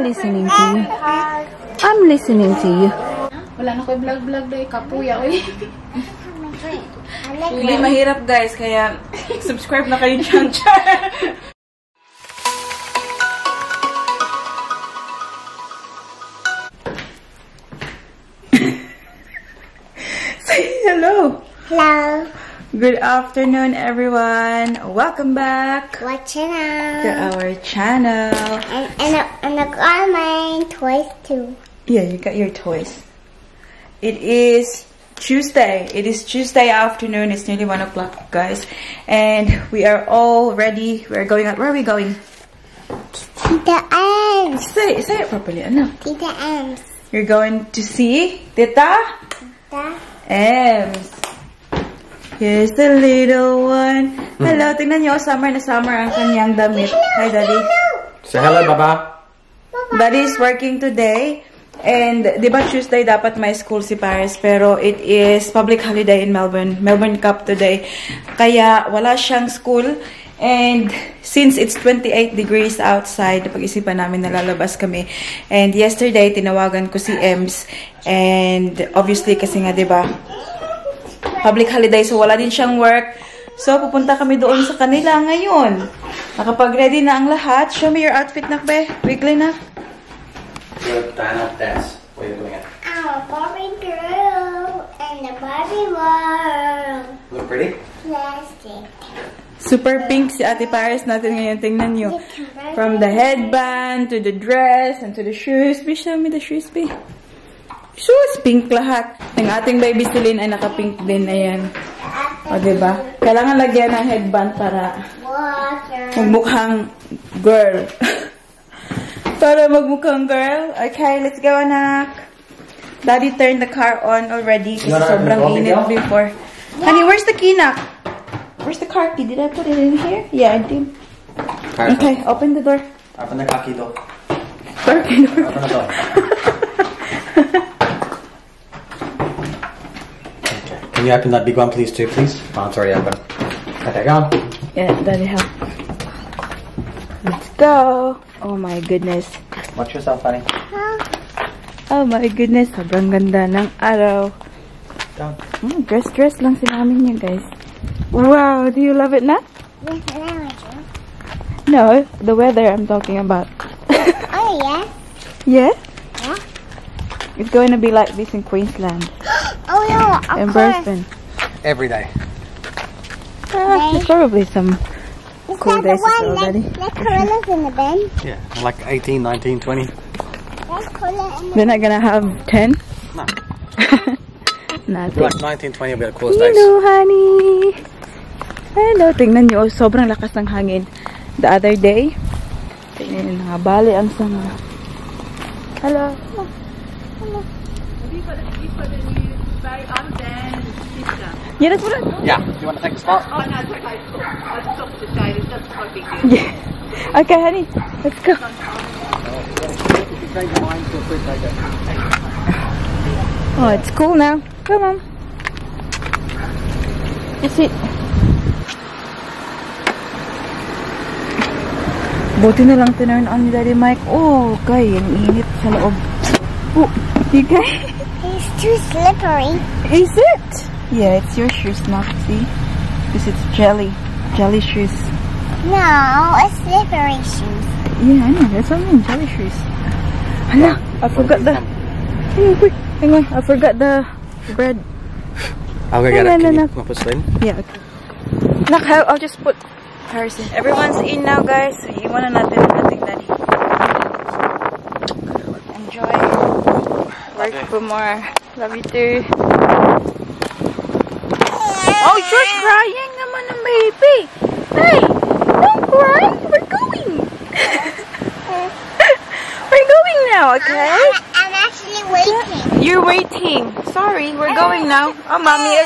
listening to you. I'm listening to you. Wala na ko vlog-vlog doy kapuya oy. Hindi mahirap guys, kaya subscribe na kayo dyan. Say hello. Hello. Good afternoon, everyone. Welcome back What channel? to our channel. And I got my toys too. Yeah, you got your toys. It is Tuesday. It is Tuesday afternoon. It's nearly 1 o'clock, guys. And we are all ready. We're going out. Where are we going? Tita Ems. Say it properly. Ano? Tita Ems. You're going to see Tita Ems. Here's the little one. Hello, tingnan nyo. Summer na summer ang kanyang damit. Hi, Daddy. Say hello, Baba. Daddy is working today. And, di ba Tuesday dapat may school si Paris, pero it is public holiday in Melbourne. Melbourne Cup today. Kaya wala siyang school. And since it's 28 degrees outside, napag-isipan namin na lalabas kami. And yesterday, tinawagan ko si Ems. And obviously, kasi nga, di ba, public holiday, so wala din siyang work. So, pupunta kami doon sa kanila ngayon. Nakapag-ready na ang lahat. Show me your outfit, Nakbe. Weekly, Nak. Good, stand up, dance. What are you doing? I'm a Barbie girl in the Barbie world. Look pretty? Plastic. Super pink si Ate Paris natin ngayon. Tingnan nyo. From the headband, to the dress, and to the shoes. Be, show me the shoes, be. Shoes, pink lahat. Ang ating baby Celine ay naka-pink din. Ayan. O, diba? Kailangan lagyan ng headband para magmukhang girl. Para magmukhang girl. Okay, let's go, anak. Daddy turned the car on already kasi sobrang init before. Honey, where's the key, Nak? Where's the car key? Did I put it in here? Yeah, I did. Okay, open the door. Open the car key door. Okay, door. Open the door. Okay. Can you open that big one, please, too, please? Oh, it's already open. Okay, go on. Yeah, Daddy help. Let's go. Oh my goodness. Watch yourself, honey. Oh my goodness. Sobrang ganda ng araw. Go. Dress lang si namin yun, guys. Wow, do you love it, Nat? Yes, I like it. No, the weather I'm talking about. Oh, yeah? Yeah? Yeah? It's going to be like this in Queensland. Oh, no, of In course. Brisbane. Every day. There's probably some Is cool that the days as one well, Daddy. that Corilla's in the bin? Yeah, like 18, 19, 20. That's Corilla in the They're not gonna have 10? No. Nothing. Like 19, 20 will be the coolest You days. know, honey. Hello, tingnan nyo. Sobrang lakas ng hangin. The other day, tingnan nyo, bali ang sama. Hello. Hello. Yeah, that's what I thought. Yeah, do you want to take the spot? Oh, no, it's okay. I just off the side. It's just quite big deal. Yeah. Okay, honey. Let's go. If you change your mind, feel free to take it. Oh, it's cool now. Come on. That's it. Buti na lang tinurn on ni Daddy Mike. Oh, okay. Ang init sa loob. Oh, you guys. It's too slippery. Is it? Yeah, it's your shoes, not see? Because it's jelly. Jelly shoes. No, it's slippery shoes. Yeah, I know. That's what I mean. Jelly shoes. Hala, I forgot the... Hang on, I forgot the bread. I'll go get it. Can you put this in? Yeah, okay. Nak, I'll just put hers in. Everyone's in now, guys. Iwan na natin ang ating Daddy. Enjoy. Work for more. Love you too. Oh, you're crying naman ng baby. Hey, don't cry. We're going. We're going now, okay? I'm actually waiting. You're waiting. Sorry, we're going now. Oh, mommy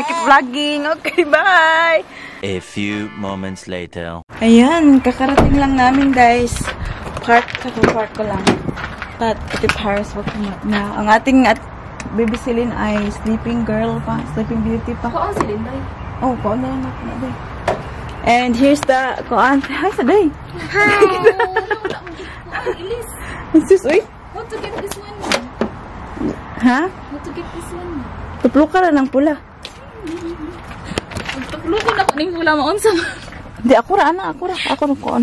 keep vlogging. Okay, bye. A few moments later. Ayan, kakarating lang namin, guys. Park ko lang. But Ate Paris will come up now. Ang ating baby Celine ay sleeping girl pa. Sleeping beauty pa. Koan Celine, day? Oh, koan na lang na day. And here's the koan. Hi, Saday. Hi. Ilis. Sus, uy. How to get this one? Ha? How to get this one? Tuplo ka lang ng pula. Pagluto ko na kaning pula maunsa. Hindi, ako ra. Ako na koon.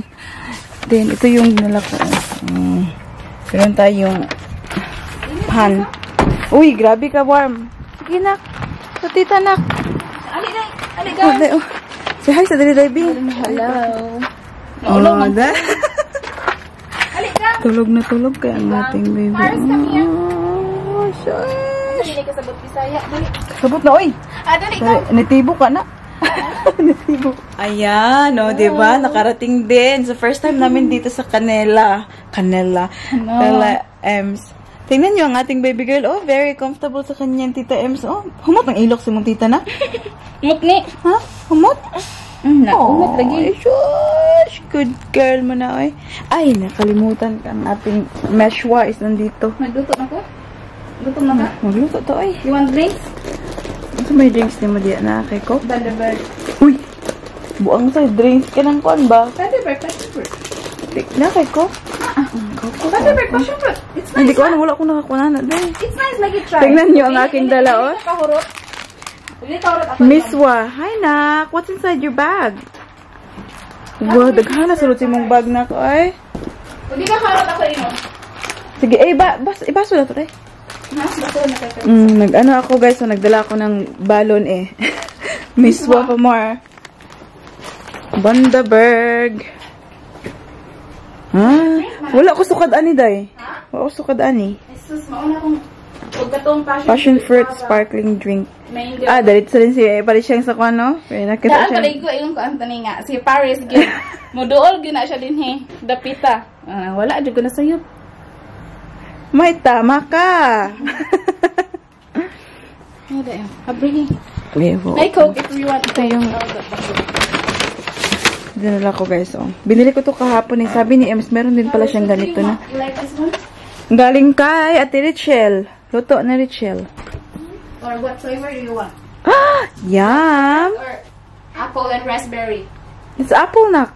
Then, ito yung nila ko. Meron tayong pan. Uy, grabe ka, warm. Sige, nak. Tita, nak. Ali guys. Say hi sa Dali Baby. Hello. Oh, da. Ali ka. Tulog na tulog kaya ang ating baby. Mars, come here. Oh, shush. Dili ka sabot Bisaya. Dali. Sabot na, oy. Dali ka. Natibo ka na. Natibo. Ayan, no, diba? Nakarating din. So, first time namin dito sa Canela. Canela Ems. Tingnan nyo ang ating baby girl. Oh, very comfortable sa kanyang Tita Ems. Oh, humot ang ilok si mong tita na. Humot ni. Ha? Humot? Humot lagi. Shush! Good girl mo na, oy. Ay, nakalimutan ka. Ang ating meshwa is nandito. Magluto na ko? Gutom na ka? Magluto to, oy. You want drinks? Ano may drinks ni mo diya na kay ko? Thunderbird. Uy! Buang sa'yo, drinks ka ng kuan ba? Thunderbird. Na kay ko? Thunderbird, passion fruit. It's nice. Hindi ko ano, wala ko nakakuha na. It's nice, like you try. Tingnan nyo ang aking dala, oh. Kahurot. Miswa, hi nak, what's inside your bag? Wow, daghan na sulod si mong bag na ko, ay. Hindi ka harot ako ino. Sige, ibaso na to, eh. Baso na kayo. Nag-ano ako, guys, so nagdala ako ng balon, eh. Miswa pa more. Bundaberg. Wala ko sukad ani, day. Wala ko sukad ani. Jesus, mauna kong pagkatong Passion fruit sparkling drink. Mango. Dalit sa rin siya. Pari siyang sa kuano. Nakita Daan siya. pala ko yung kuantani nga. Si Paris, gin. Muduol, gina siya din, he. Dapita. Wala, dyan ko na sa'yo. May tama ka. Ano da yun? Abri. Levo. May Coke if you want. Ito yung... Dinala ko, guys. Oh. Binili ko to kahapon. Eh. Sabi ni Ems, meron din pala siyang ganito na. You like this one? Galing kay Ate Richelle. Luto na Richelle. Or what flavor do you want? Yum! Or apple and raspberry. It's apple nak.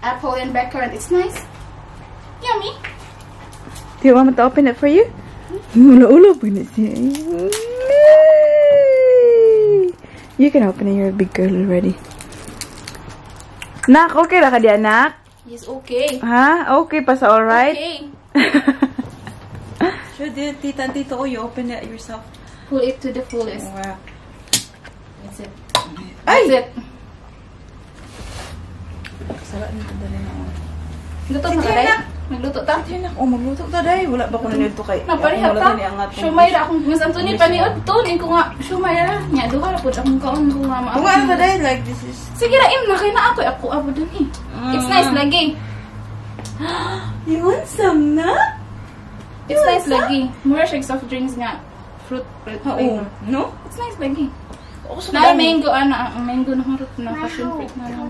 Apple and blackcurrant. It's nice. Yummy. Do you want me to open it for you? Ulo-ulo pa na siya. You can open it. You're a big girl already. Nak, okay na ka diyan, nak? Yes, okay. Ha? Okay pa sa alright? Okay. Sure, tita and tito, you open it yourself. Pull it to the fullest. Wow. That's it. Ay! That's it. Sarap nito dali na. Luto na ka, Day? Nagluto ta? Magluto ta, day. Wala ba ko na nito kay... Naparihat ta? Shumay ra akong Miss Anthony paniod to. Ko nga, shumay ra. Nya, duha ra po akong kaon ko nga Kung ano ta, day, like this is... Sige ra, im na kay na ako abo dun eh. It's nice lagi. You want some na? It's nice lagi. Mura siya soft drinks nga. Fruit flavor. No? It's nice lagi. Na mango, ang mango na harap na passion fruit na lang.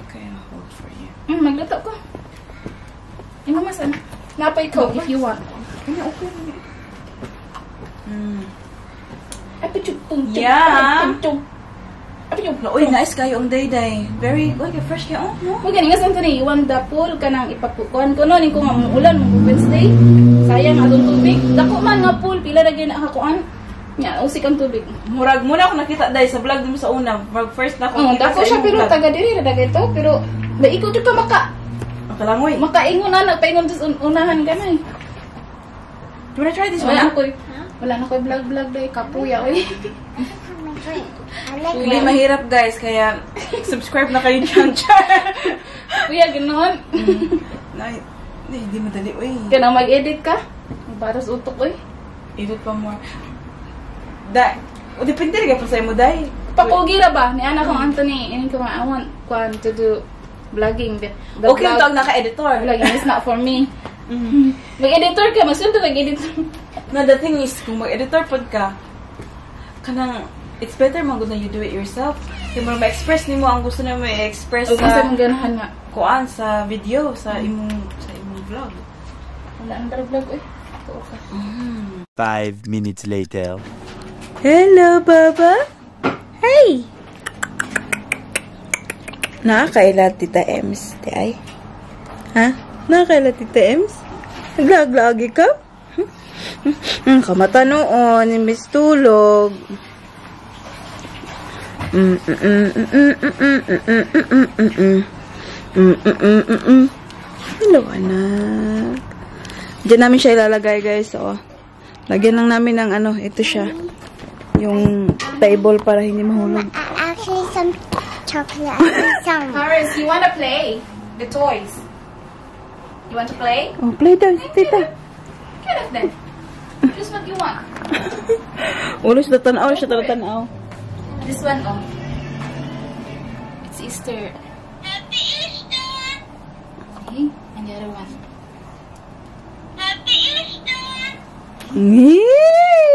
Okay, I'll hold for you. Magluto ko. Masan. Napay Coke if you want. Okay. Yeah. Uy, nice kayo ang day. Very, like, fresh kayo. No? Magaling nga Anthony, iwan the pool ka nang ipapukuhan ko noon. Kung ang ulan, mag-Wednesday. Sayang atong tubig. Dako man nga pool, pila na ginakakuan. Nya, usik ang tubig. Murag muna ako nakita day sa vlog mo sa una. First na ako. Dako siya pero taga diri na ito. Pero, daiko dito Makalangoy. makaingon na, nagpaingon sa unahan ka na eh. Do you wanna try this one? Wala na ko'y vlog day, kapuya oy. Hindi mahirap guys, kaya subscribe na kayo dyan. Kuya, ganoon. Hindi madali, uy. Kaya mag-edit ka? Baras utok, oy. Edit pa more. Depende rin ka pa sa'yo mo, day. Papogi ra ba? Ni anak kong Anthony, ini ko nga, I want to do vlogging. Okay yung tawag naka-editor. Vlogging is not for me. Mag-editor ka, masunod mag-editor. No, the thing is, kung mag-editor pod ka, kanang, it's better man na you do it yourself. Kaya mo ma-express ni mo ang gusto na mo i-express sa ganahan nga. kuan, sa video, sa imong vlog. Wala ang vlog, eh. 5 minutes later. Hello, Baba. Hey! Nakakaila, Tita Ems. Di ay? Ha? Nakakaila, Tita Ems? Naglag-lagi ka? Kamata noon, imbis tulog. Hello, anak. Diyan namin siya ilalagay, guys. So, lagyan lang namin ng ano, ito siya. Yung table para hindi mahulog. Actually, some chocolate. Some. Paris, you wanna play? The toys. You want to play? Oh, play daw, tita. Get it then. Just what you want. Ulo siya tatanaw, siya tatanaw. This one, oh. It's Easter. Happy Easter! Okay, and the other one. Happy Easter! Yay!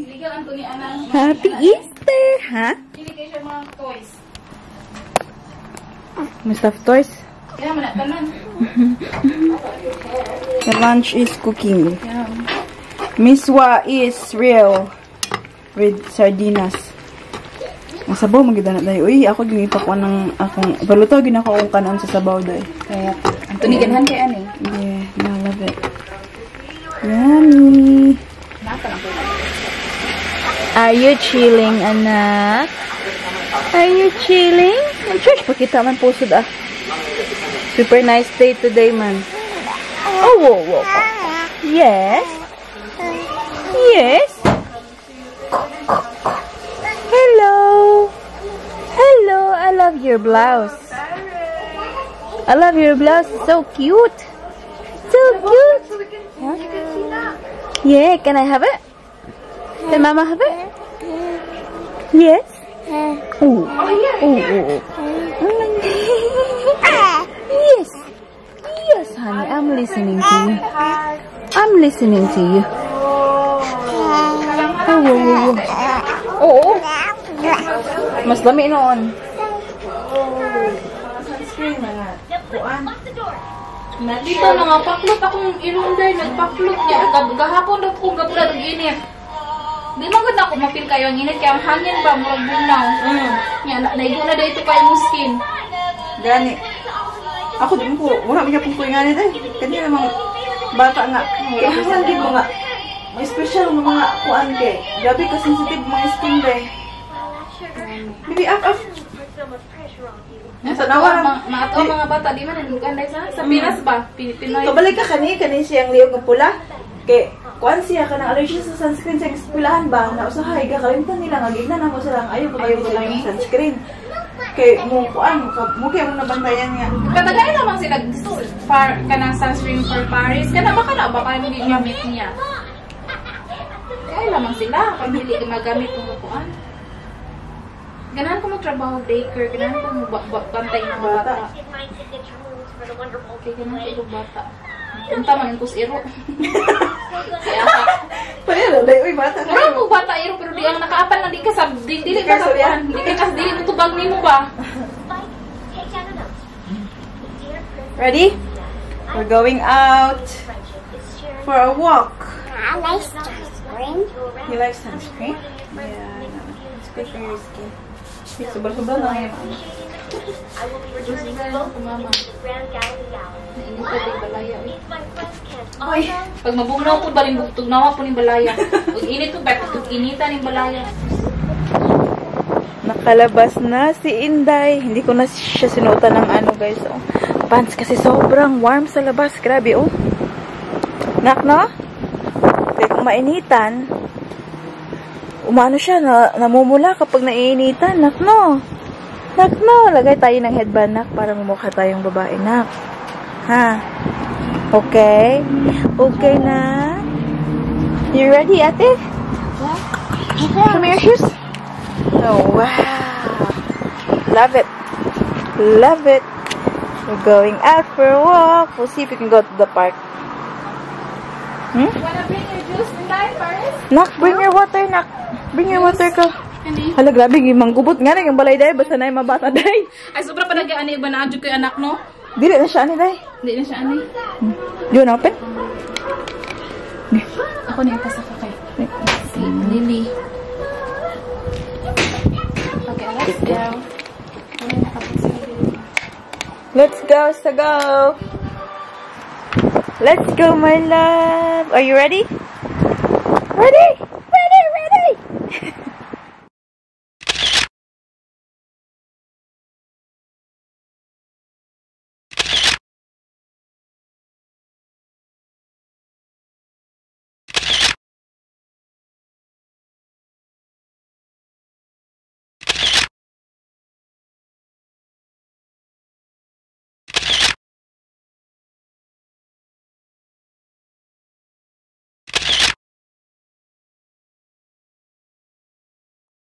Legal ang tuni anak. Happy Easter, ha? Pili kayo siya mga toys. May stuffed toys. Kaya man tanan. The lunch is cooking. Yeah. Miswa is real with sardinas. Ang sabaw maganda na tayo. Uy, ako ginipakuan ng akong baluto ginako akong kanon sa sabaw day. Kaya ang tuni ganahan kay ani. Yeah, I love it. Yummy. Are you chilling, anak? Are you chilling? Church, pakita man pusod ah. Super nice day today, man. Oh, whoa, whoa. Yes. Yes. Hello. Hello. I love your blouse. I love your blouse. It's so cute. So cute. Huh? Yeah. Can I have it? Can Mama have it? Yes. Oh. Oh. Yes. Yes, honey. I'm listening to you. I'm listening to you. Oh. Mas dami noon. Dito na nga, paklot akong inunday, nagpaklot niya. Gahapon daw kong gabula nag-init. Di man gud ako mapil kayo ang init, kaya ang hangin ba, murag bunaw. Naigo na dito kayo mo skin. Gani. Ako din po, wala may kapong kuya nga nito eh. Kanya namang bata nga. Kaya hindi mo nga. May special mga kuan kay. Gabi ka sensitive mga skin day. Bibi up. Sa nawa mga bata di man nagdukan dai sa Pinas ba? Pinoy. So balik ka kani siyang liyog nga pula. Kay kuan siya kanang allergy sa sunscreen sa eskwelahan ba? Na usahay gakalimtan nila nga gigna na mo sila ayaw ko ng sunscreen. Kay mo kuan mo kay mo nabantayan nga. Katagay naman sila kanang sunscreen for Paris. Kana baka na baka hindi gamit niya. Kaya lamang sila pag hindi magamit ng kuan. Ganahan ko magtrabaho baker, ganahan ko bantay ng bata. Okay, ganahan ko bata. Punta man ko sa iro. Kaya ka. Pwede na, uy bata ka. Wala mo bata iro, pero di ang nakaapan lang, di ka sa, dili ka sa kuan. Di ka sa, dili mo tubag ni mo ba? Ready? We're going out for a walk. I like sunscreen. You like sunscreen? Yeah, I know. It's good for your skin. Sobra-sobra na ngayon. Mama. Nainit ka din balaya. Ay! Pag mabugnaw po ba rin bugtog nawa po ni balaya. Pag init po ba, pag inita ni balaya. Nakalabas na si Inday. Hindi ko na siya sinuotan ng ano guys. Oh. Pants kasi sobrang warm sa labas. Grabe oh. Nak no? Kaya kung mainitan, umano siya, namumula kapag naiinitan. Nak no? Nak no? Lagay tayo ng headband nak para mamukha tayong babae nak. Ha? Okay? Okay na? You ready ate? Come here shoes. Oh wow. Love it. Love it. We're going out for a walk. We'll see if we can go to the park. You wanna bring your juice in life, Paris? Nak, bring your water, nak. Bring your water ka. Hala, grabe, manggubot nga na yung balay day. Basta na yung mabata day. Ay, sobra pa nag-ani iba na adyo kay anak, no? Dili na siya ani day. Hindi na siya ani. Do you wanna open? Ako na yung pasaka kay. Si Lily. Okay, let's go. Let's go, Sago. Let's go, my love. Are you ready? Ready? Ready, ready!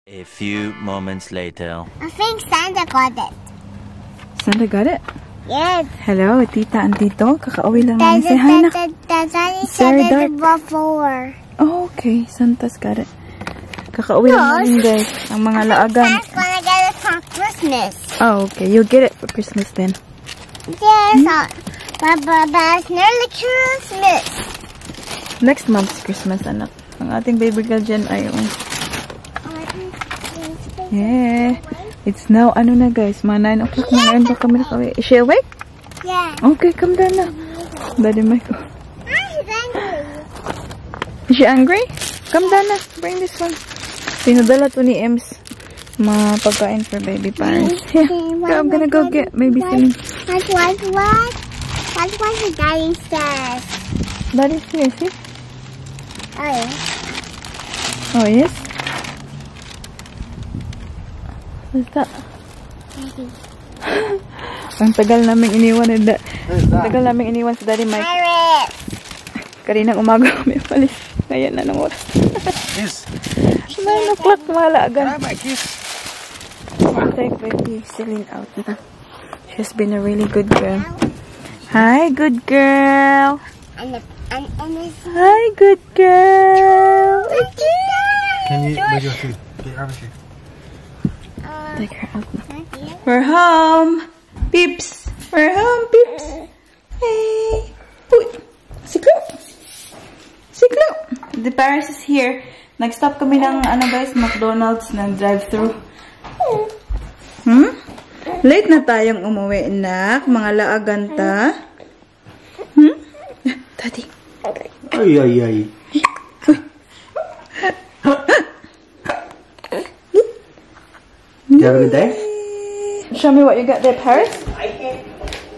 A few moments later. I think Santa got it. Santa got it? Yes. Hello, tita and tito. Kakauwi lang namin. Say hi na. Daddy It's said very it dark. before. Oh, okay. Santa's got it. Kakauwi lang namin, guys. Ang mga laagan. Santa's gonna get it for Christmas. Oh, okay. You'll get it for Christmas then. Yes, but it's nearly Christmas. Next month's Christmas, anak. Ang ating baby girl dyan ay yeah. It's now, ano na guys, mga 9 o'clock na ngayon pa kami nakauwi. Is she awake? Yeah. Okay, come down na. Daddy Mike. She's angry. Is she angry? Come down na. Bring this one. Pinadala to ni Ems. Mga pagkain for baby parents. Yeah. I'm gonna go get baby Celine. That's what the daddy says. Daddy's here, see? Oh, yeah. Oh, yes? What's that? Ang tagal naming iniwan si Daddy Mike. Pirate. Kaninang umaga kami palis. Ngayon na ng oras. Kiss. 9 o'clock malagan. Grab my kiss. Take baby Celine out. She's been a really good girl. Hi, good girl. Hi, good girl. Can you where's your shoe? Get your shoe. Take her out. We're home. Peeps. We're home, peeps. Hey. Uy. Siklo. Siklo. The Paris is here. Nag-stop kami ng guys, McDonald's na drive-thru. Late na tayong umuwi, nak. Mga laaganta. Daddy. Ay, ay, ay. You have a good day? Show me what you got there, Paris.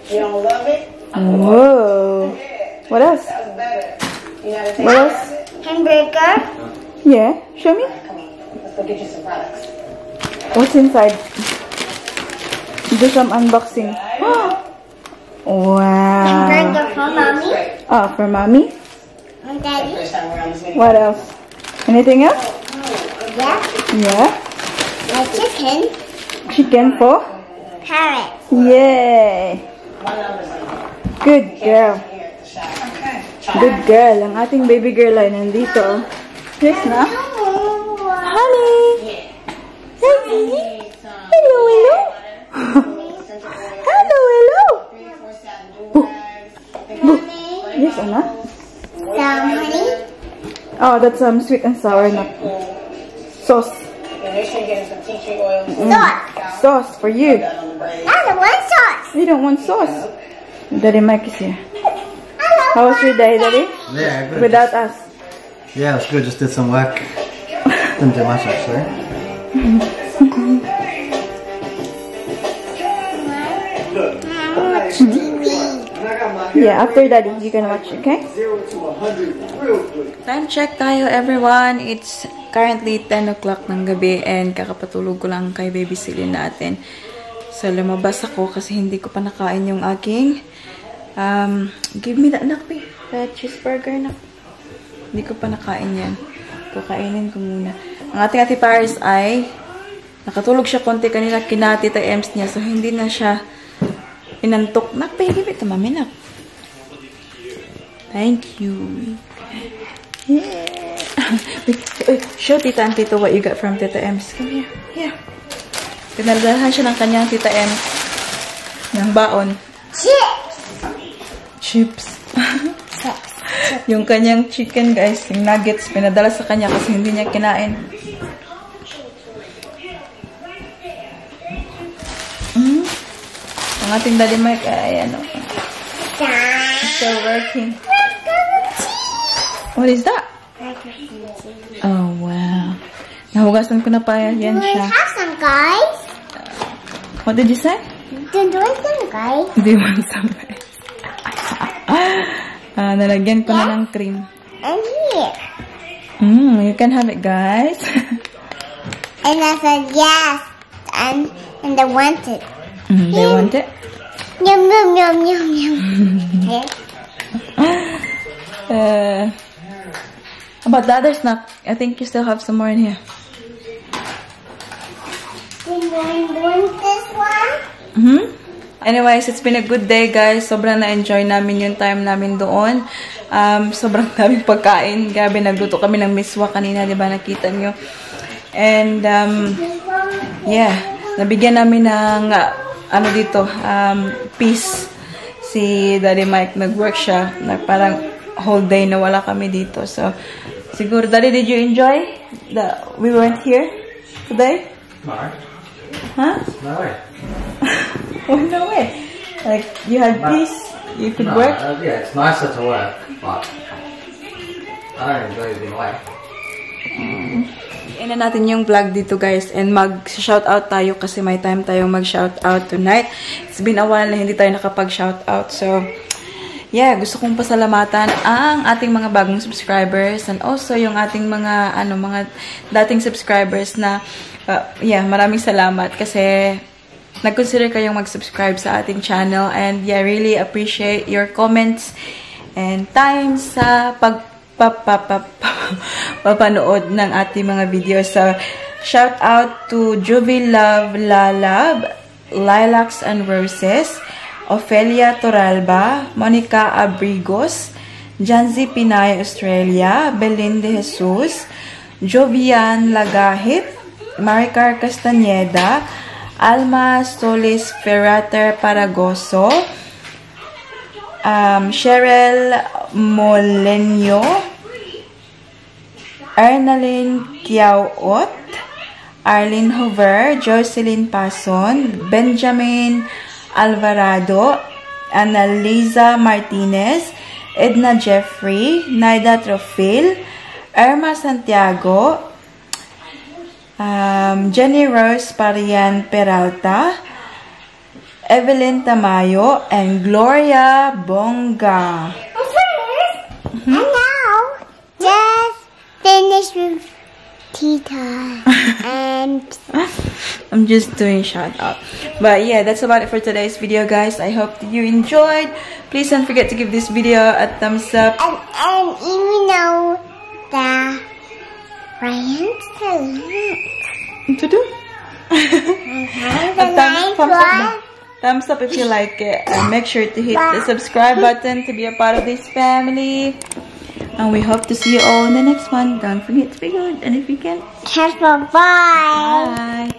You don't love it? Whoa. What else? What else? Hamburger. Yeah. Show me. Let's go get you some products. What's inside? Do some unboxing. Wow. Hamburger for mommy Oh, for mommy. and daddy. First time around this video. What else? Anything else? Yeah. Yeah. A chicken. Chicken for? Parrot. Yay. Good girl. Good girl. Ang ating baby girl ay nandito. Yes na? Honey. Honey. Hello, hello. Hello, hello. Yes, Anna? Some honey. Oh, that's sweet and sour na sauce. And make sure you get some tea tree oil. Sauce. Sauce for you. I don't want sauce. You don't want sauce. Daddy Mike is here. How was your day, Daddy? Yeah, good. Without us. Yeah, it's good. Just did some work. Didn't do much actually. Yeah, after Daddy, you can watch, okay? 0 to 100 real quick. Time check tayo, everyone. It's currently 10 o'clock ng gabi and kakapatulog ko lang kay baby Celine natin. So, lumabas ako kasi hindi ko pa nakain yung aking give me that, nakpi. The cheeseburger na. Hindi ko pa nakain yan. Kakainin ko muna. Ang ating Ate Paris ay nakatulog siya konti kanina kinati Tita Ems niya. So, hindi na siya inantok. Nakpi, give it to mami, nak. Thank you. Yeah. Wait, show Tita and Tito what you got from Tita Ems. Come here. Here. Pinadalahan siya ng kanyang Tita Ems ng baon. Chips. Yung kanyang chicken, guys, yung nuggets, pinadala sa kanya kasi hindi niya kinain. Ang ating Daddy Mike, ayan o. Still working. What is that? Oh, wow. Nahugasan ko na pa yan siya. Have some, guys. What did you say? Do you want some, guys? Do you want some? Nalagyan ko na ng cream. And here. You can have it, guys. And I said yes. And they want it. They want it? Yum, yum, yum, yum, yum. About the other snack, I think you still have some more in here. Did you want this one? Anyways, it's been a good day, guys. Sobrang na-enjoy namin yung time namin doon. Sobrang daming pagkain. Grabe, nagluto kami ng miswa kanina, di ba? Nakita nyo. And, yeah. Nabigyan namin ng, peace. Si Daddy Mike, nag-work siya. Parang whole day na wala kami dito. So, siguro, Daddy, did you enjoy that we weren't here today? No. Huh? No way. Oh, no way. Like, you had peace, you could work. Yeah, it's nicer to work, but I don't enjoy being away. Ina natin yung vlog dito, guys, and mag-shoutout tayo kasi may time tayong mag-shoutout tonight. It's been a while na hindi tayo nakapag-shoutout. So, yeah, gusto kong pasalamatan ang ating mga bagong subscribers and also yung ating mga dating subscribers na yeah, maraming salamat kasi nag-consider kayong mag-subscribe sa ating channel and yeah, really appreciate your comments and time sa papanood ng ating mga videos. So, shout out to Jovey Lalab, Lilacs and Roses, Ofelia Toralba, Monica Abrigos, Janzi Pinay, Australia, Belin de Jesus, Jovian Lagahip, Maricar Castañeda, Alma Solis Ferrater Paragoso, Cheryl Molenio, Ernalyn Kiaot, Arlene Hover, Jocelyn Pason, Benjamin Alvarado, Annalisa Martinez, Edna Jeffrey, Naida Trofil, Irma Santiago, Jenny Rose Parian Peralta, Evelyn Tamayo, and Gloria Bonga. And now, just finish with tea time. And I'm just doing shout out. But yeah, that's about it for today's video, guys. I hope that you enjoyed. Please don't forget to give this video a thumbs up. and even though the Ryan's select. To do? Thumbs up if you like it. And make sure to hit the subscribe button to be a part of this family. And we hope to see you all in the next one. Don't forget to be good. And if you can, Bye. bye.